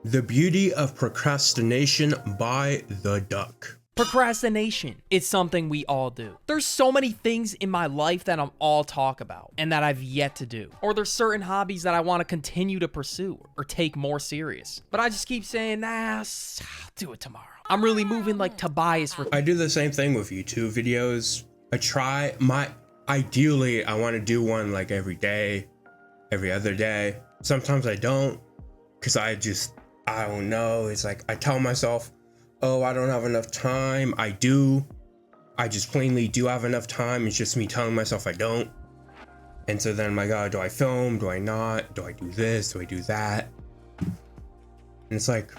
The Beauty of Procrastination by The Duck. Procrastination is something we all do. There's so many things in my life that I'm all talk about and that I've yet to do. Or there's certain hobbies that I want to continue to pursue or take more serious. But I just keep saying, nah, I'll do it tomorrow. I'm really moving like Tobias. I do the same thing with YouTube videos. Ideally, I want to do one like every day, every other day. Sometimes I don't, because I don't know. It's like I tell myself, oh, I don't have enough time. I do. I just plainly do have enough time. It's just me telling myself I don't. And so then, my God, do I film? Do I not? Do I do this? Do I do that? And it's like,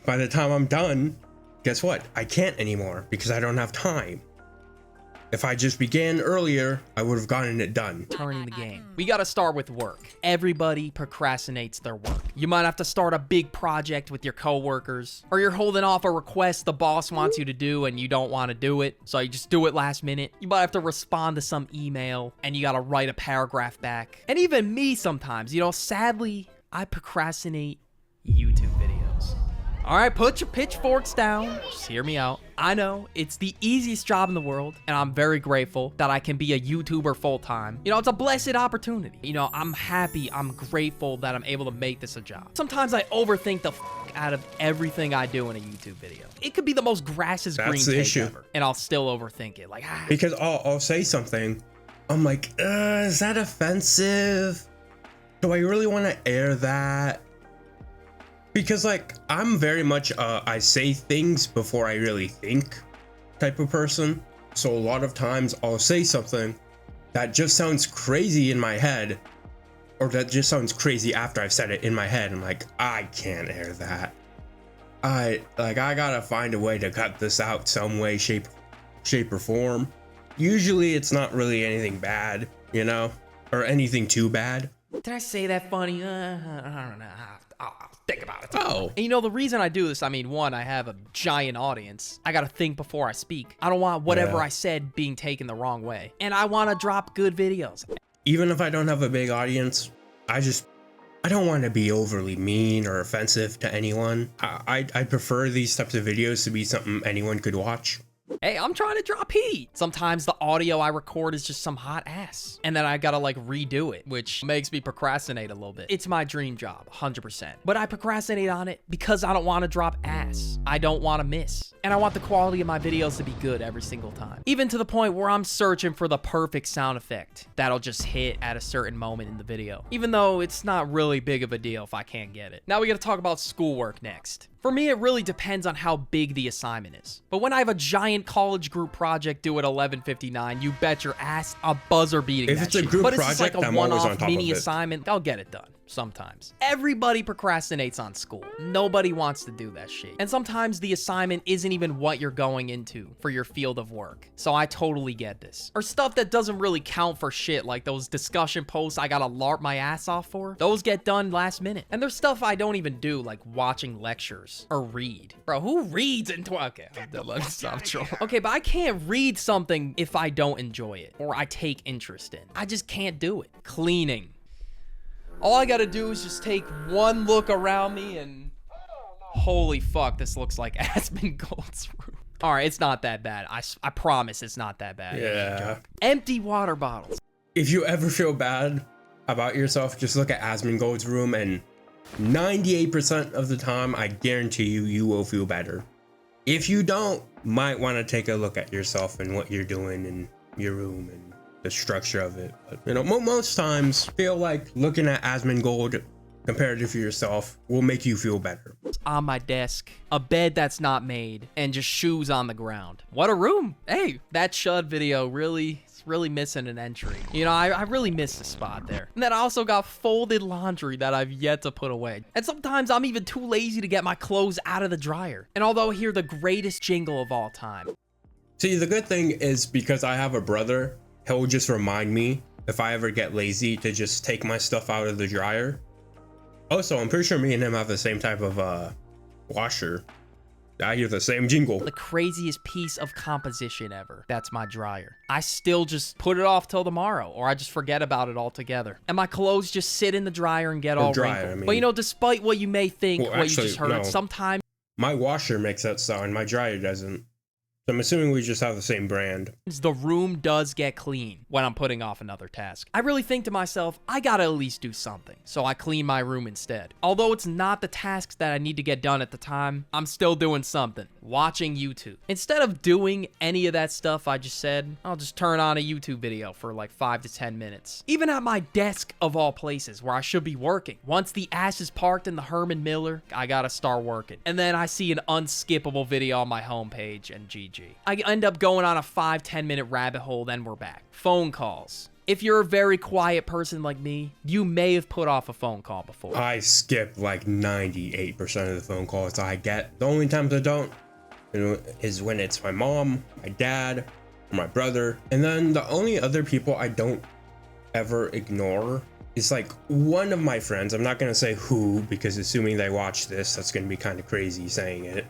by the time I'm done, guess what? I can't anymore because I don't have time. If I just began earlier, I would have gotten it done. Turning the game. We gotta start with work. Everybody procrastinates their work. You might have to start a big project with your coworkers, or you're holding off a request the boss wants you to do and you don't want to do it, so you just do it last minute. You might have to respond to some email and you gotta write a paragraph back. And even me sometimes, sadly, I procrastinate YouTube videos. All right, put your pitchforks down. Just hear me out. I know it's the easiest job in the world, and I'm very grateful that I can be a YouTuber full time. It's a blessed opportunity. I'm happy, I'm grateful that I'm able to make this a job. Sometimes I overthink the out of everything I do in a YouTube video. It could be the most grass green take ever, and I'll still overthink it. Because I'll say something, I'm like, is that offensive? Do I really want to air that? Because I'm very much I say things before I really think type of person. So a lot of times I'll say something that just sounds crazy in my head, or that just sounds crazy after I've said it in my head. I'm like, I can't air that. I gotta find a way to cut this out some way, shape or form. Usually it's not really anything bad, or anything too bad. Did I say that funny? I don't know. I'll think about it. Oh. And the reason I do this, one, I have a giant audience. I gotta think before I speak. I don't want whatever I said being taken the wrong way. And I want to drop good videos. Even if I don't have a big audience, I don't want to be overly mean or offensive to anyone. I prefer these types of videos to be something anyone could watch. Hey, I'm trying to drop heat. Sometimes the audio I record is just some hot ass, and then I gotta redo it, which makes me procrastinate a little bit. It's my dream job, 100%. But I procrastinate on it because I don't want to drop ass. I don't want to miss. And I want the quality of my videos to be good every single time. Even to the point where I'm searching for the perfect sound effect that'll just hit at a certain moment in the video. Even though it's not really big of a deal if I can't get it. Now we gotta talk about schoolwork next. For me, it really depends on how big the assignment is. But when I have a giant college group project due at 11:59, you bet your ass a buzzer beating If it's a group project, I'm always on top of it. Mini assignment, I'll get it done. Sometimes. Everybody procrastinates on school. Nobody wants to do that shit. And sometimes the assignment isn't even what you're going into for your field of work. So I totally get this. Or stuff that doesn't really count for shit, like those discussion posts I gotta LARP my ass off for. Those get done last minute. And there's stuff I don't even do, like watching lectures or read. Bro, who reads into okay, let me stop trolling. Okay, but I can't read something if I don't enjoy it or I take interest in. I just can't do it. Cleaning. All I gotta do is just take one look around me and holy fuck, this looks like Asmongold's room. All right, it's not that bad. I promise it's not that bad. Yeah. Empty water bottles. If you ever feel bad about yourself, just look at Asmongold's room, and 98% of the time, I guarantee you will feel better. If you don't, might want to take a look at yourself and what you're doing in your room and the structure of it. But, most times feel like looking at Asmongold comparative to yourself will make you feel better. On my desk, a bed that's not made, and just shoes on the ground. What a room. Hey, that Chud video really missing an entry. I really missed the spot there. And then I also got folded laundry that I've yet to put away. And sometimes I'm even too lazy to get my clothes out of the dryer. And although I hear the greatest jingle of all time. See, the good thing is because I have a brother, he'll just remind me if I ever get lazy to just take my stuff out of the dryer. Also, I'm pretty sure me and him have the same type of washer. I hear the same jingle. The craziest piece of composition ever. That's my dryer. I still just put it off till tomorrow, or I just forget about it altogether. And my clothes just sit in the dryer and get all wrinkled. I mean, but you know, despite what you may think, what you just heard, sometimes my washer makes that sound, my dryer doesn't. So I'm assuming we just have the same brand. The room does get clean when I'm putting off another task. I really think to myself, I gotta at least do something. So I clean my room instead. Although it's not the tasks that I need to get done at the time, I'm still doing something. Watching YouTube. Instead of doing any of that stuff I just said, I'll just turn on a YouTube video for like 5 to 10 minutes. Even at my desk of all places where I should be working. Once the ass is parked in the Herman Miller, I gotta start working. And then I see an unskippable video on my homepage and GG. I end up going on a 5-10 minute rabbit hole, then we're back. Phone calls. If you're a very quiet person like me, you may have put off a phone call before. I skip like 98% of the phone calls I get. The only times I don't is when it's my mom, my dad, or my brother. And then the only other people I don't ever ignore is like one of my friends. I'm not going to say who, because assuming they watch this, that's going to be kind of crazy saying it.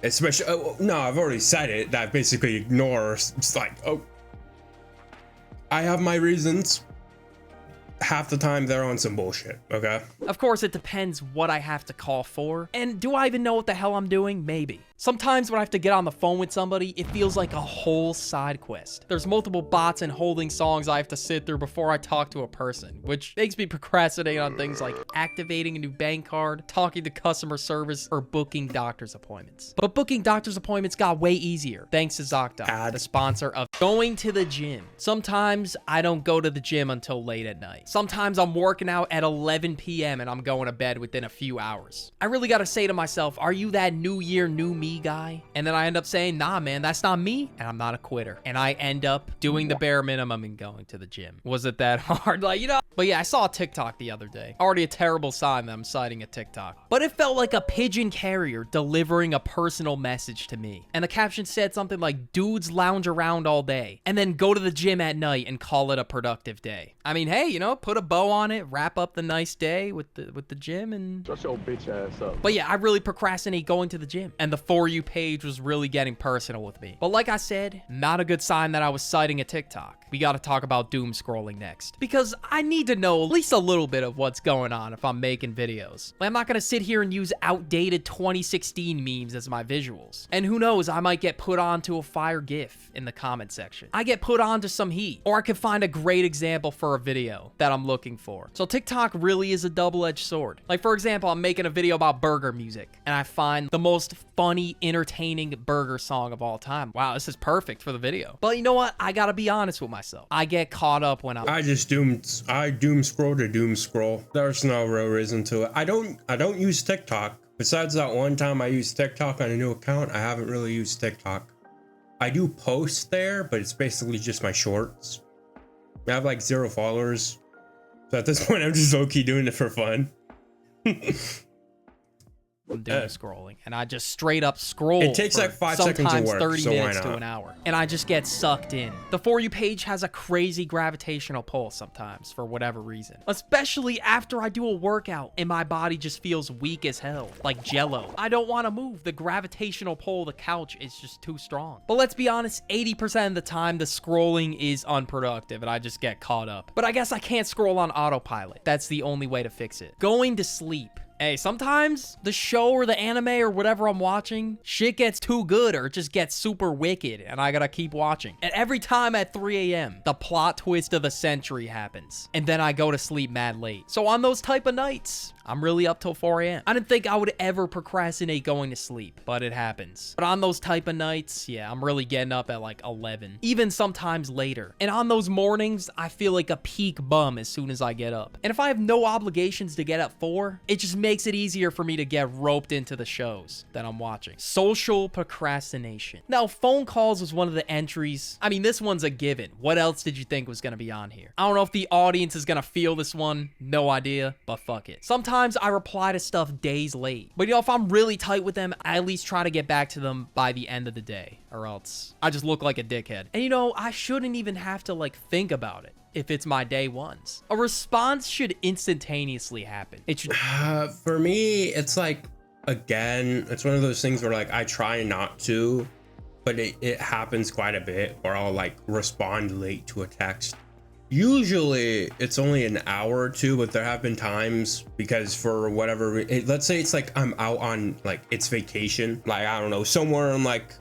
Especially, no, I've already said it, that I basically ignore. It's like, oh, I have my reasons. Half the time they're on some bullshit, okay? Of course, it depends what I have to call for. And do I even know what the hell I'm doing? Maybe. Sometimes when I have to get on the phone with somebody, it feels like a whole side quest. There's multiple bots and holding songs I have to sit through before I talk to a person, which makes me procrastinate on things like activating a new bank card, talking to customer service, or booking doctor's appointments. But booking doctor's appointments got way easier, thanks to ZocDoc, the sponsor of going to the gym. Sometimes I don't go to the gym until late at night. Sometimes I'm working out at 11 p.m. and I'm going to bed within a few hours. I really gotta say to myself, are you that new year, new me guy? And then I end up saying, nah, man, that's not me, and I'm not a quitter. And I end up doing the bare minimum and going to the gym. Was it that hard? Like, you know? But yeah, I saw a TikTok the other day. Already a terrible sign that I'm citing a TikTok. But it felt like a pigeon carrier delivering a personal message to me. And the caption said something like, dudes lounge around all day, and then go to the gym at night and call it a productive day. I mean, hey, you know, put a bow on it, wrap up the nice day with the gym, and shut your bitch ass up. But yeah, I really procrastinate going to the gym, and the For You page was really getting personal with me. But like I said, not a good sign that I was citing a TikTok. We gotta talk about doom scrolling next, because I need to know at least a little bit of what's going on if I'm making videos. Like, I'm not gonna sit here and use outdated 2016 memes as my visuals. And who knows, I might get put onto a fire GIF in the comment section. I get put onto some heat, or I could find a great example for a video that I'm looking for. So TikTok really is a double-edged sword. Like, for example, I'm making a video about burger music, and I find the most funny, entertaining burger song of all time. Wow, this is perfect for the video. But you know what? I gotta be honest with myself. I get caught up when I doom scroll to doom scroll. There's no real reason to it. I don't use TikTok. Besides that one time I used TikTok on a new account, I haven't really used TikTok. I do post there, but it's basically just my shorts. I have like 0 followers. So at this point, I'm just low-key doing it for fun. I'm doom scrolling, and I just straight up scroll. It takes like 5 seconds to sometimes work, 30 so minutes why to not? an hour, and I just get sucked in. The For You page has a crazy gravitational pull sometimes for whatever reason, especially after I do a workout and my body just feels weak as hell, like jello. I don't want to move. The gravitational pull of the couch is just too strong. But let's be honest, 80% of the time the scrolling is unproductive and I just get caught up. But I guess I can't scroll on autopilot. That's the only way to fix it. Going to sleep. Hey, sometimes the show or the anime or whatever I'm watching, shit gets too good or it just gets super wicked and I gotta keep watching. And every time at 3 a.m., the plot twist of the century happens. And then I go to sleep mad late. So on those type of nights, I'm really up till 4 a.m. I didn't think I would ever procrastinate going to sleep, but it happens. But on those type of nights, yeah, I'm really getting up at like 11, even sometimes later. And on those mornings, I feel like a peak bum as soon as I get up. And if I have no obligations to get at 4, it just makes it easier for me to get roped into the shows that I'm watching. Social procrastination. Now, phone calls was one of the entries. I mean, this one's a given. What else did you think was gonna be on here? I don't know if the audience is gonna feel this one. No idea, but fuck it. Sometimes I reply to stuff days late. But you know, if I'm really tight with them, I at least try to get back to them by the end of the day, or else I just look like a dickhead. And you know, I shouldn't even have to like think about it if it's my day ones. A response should instantaneously happen. It should. For me, it's like again, it's one of those things where like I try not to, but it happens quite a bit where I'll like respond late to a text. Usually it's only an hour or two, but there have been times because for whatever, let's say it's like I'm out on like it's vacation, like I don't know, somewhere in like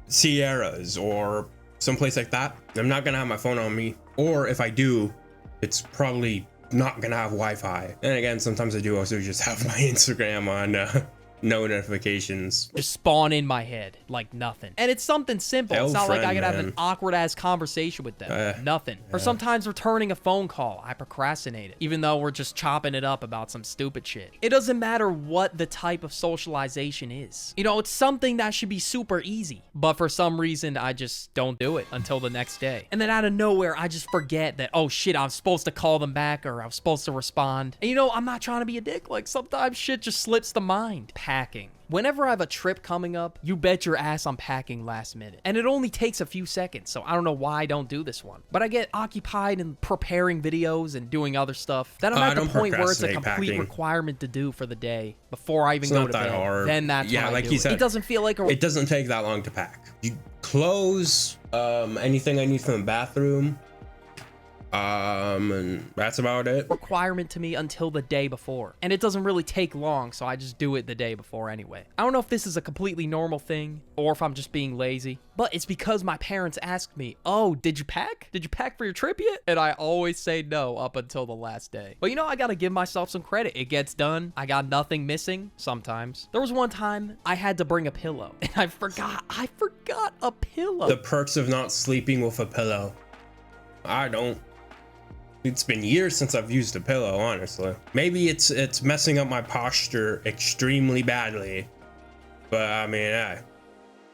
Sierras or someplace like that. I'm not gonna have my phone on me, or if I do, it's probably not gonna have Wi-Fi. And again, sometimes I do also just have my Instagram on no notifications. Just spawn in my head like nothing. And it's something simple. It's not like I could have an awkward ass conversation with them. Nothing. Or sometimes returning a phone call, I procrastinate it, even though we're just chopping it up about some stupid shit. It doesn't matter what the type of socialization is. You know, it's something that should be super easy, but for some reason I just don't do it until the next day. And then out of nowhere, I just forget that, oh shit, I'm supposed to call them back or I'm supposed to respond. And you know, I'm not trying to be a dick. Like sometimes shit just slips the mind. Packing. Whenever I have a trip coming up, you bet your ass I'm packing last minute. And it only takes a few seconds, so I don't know why I don't do this one. But I get occupied in preparing videos and doing other stuff that I'm at the point where it's a complete requirement to do for the day before I even go to bed. Hard. Then that's when I do it. It doesn't feel like it doesn't take that long to pack. You clothes, anything I need from the bathroom, and that's about it. Requirement to me until the day before. And it doesn't really take long, so I just do it the day before anyway. I don't know if this is a completely normal thing or if I'm just being lazy, but it's because my parents ask me, oh, did you pack? Did you pack for your trip yet? And I always say no up until the last day. But you know, I gotta give myself some credit. It gets done. I got nothing missing sometimes. There was one time I had to bring a pillow and I forgot a pillow. The perks of not sleeping with a pillow. I don't. It's been years since I've used a pillow, honestly. Maybe it's messing up my posture extremely badly, but I mean,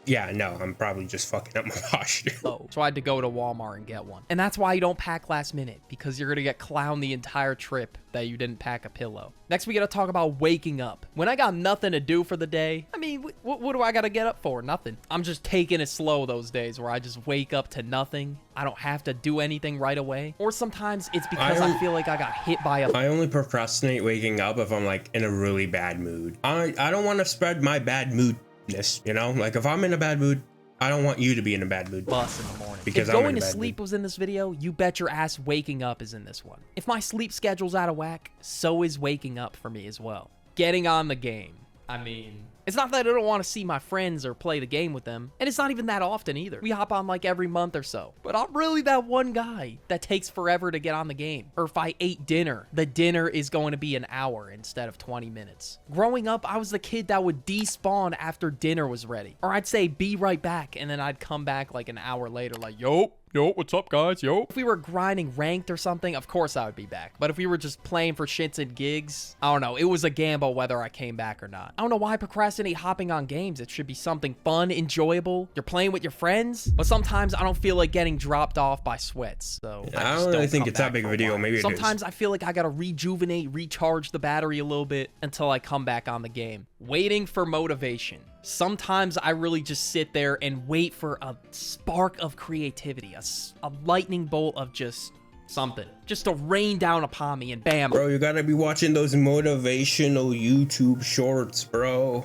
yeah, no, I'm probably just fucking up my posture. So I had to go to Walmart and get one. And that's why you don't pack last minute, because you're gonna get clowned the entire trip that you didn't pack a pillow. Next, we gotta talk about waking up. When I got nothing to do for the day, I mean, what do I gotta get up for? Nothing. I'm just taking it slow those days where I just wake up to nothing. I don't have to do anything right away. Or sometimes it's because I feel like I got hit by a... I only procrastinate waking up if I'm like in a really bad mood. I don't want to spread my bad moodness, you know? Like if I'm in a bad mood, I don't want you to be in a bad mood. Bus in the morning. Because if going to sleep was in this video, you bet your ass waking up is in this one. If my sleep schedule's out of whack, so is waking up for me as well. Getting on the game. I mean, it's not that I don't want to see my friends or play the game with them, and it's not even that often either. We hop on like every month or so. But I'm really that one guy that takes forever to get on the game. Or if I ate dinner, the dinner is going to be an hour instead of 20 minutes. Growing up, I was the kid that would despawn after dinner was ready. Or I'd say, be right back, and then I'd come back like an hour later like, yo, what's up, guys? Yo. If we were grinding ranked or something, of course I would be back. But if we were just playing for shits and gigs, I don't know. It was a gamble whether I came back or not. I don't know why I procrastinate hopping on games. It should be something fun, enjoyable. You're playing with your friends. But sometimes I don't feel like getting dropped off by sweats. So I don't really think it's that big of a video. Maybe it is. Sometimes I feel like I gotta rejuvenate, recharge the battery a little bit until I come back on the game. Waiting for motivation. Sometimes I really just sit there and wait for a spark of creativity, a lightning bolt of just something, just to rain down upon me, and bam. Bro, you gotta be watching those motivational YouTube shorts, bro.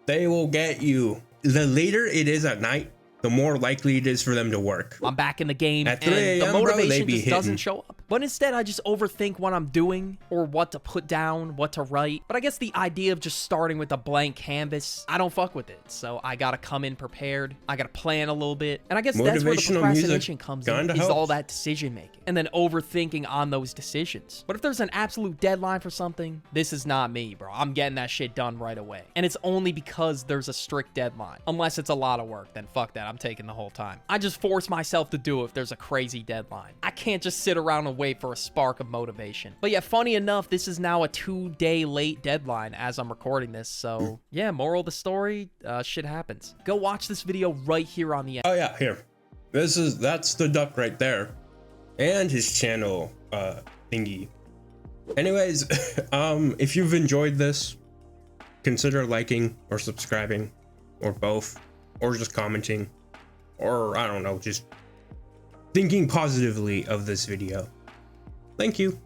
They will get you. The later it is at night, the more likely it is for them to work. I'm back in the game, at 3 a.m., and the motivation bro, just doesn't show up. But instead, I just overthink what I'm doing or what to put down, what to write. But I guess the idea of just starting with a blank canvas, I don't fuck with it. So I gotta come in prepared. I gotta plan a little bit. And I guess that's where the procrastination comes in, is all that decision making. And then overthinking on those decisions. But if there's an absolute deadline for something, this is not me, bro. I'm getting that shit done right away. And it's only because there's a strict deadline. Unless it's a lot of work, then fuck that. I'm taking the whole time. I just force myself to do it if there's a crazy deadline. I can't just sit around and wait for a spark of motivation. But yeah, funny enough, this is now a 2-day late deadline as I'm recording this. So yeah, moral of the story, shit happens. Go watch this video right here on the end. Oh yeah, here. That's the duck right there. And his channel thingy. Anyways, if you've enjoyed this, consider liking or subscribing or both, or just commenting, or I don't know, just thinking positively of this video. Thank you.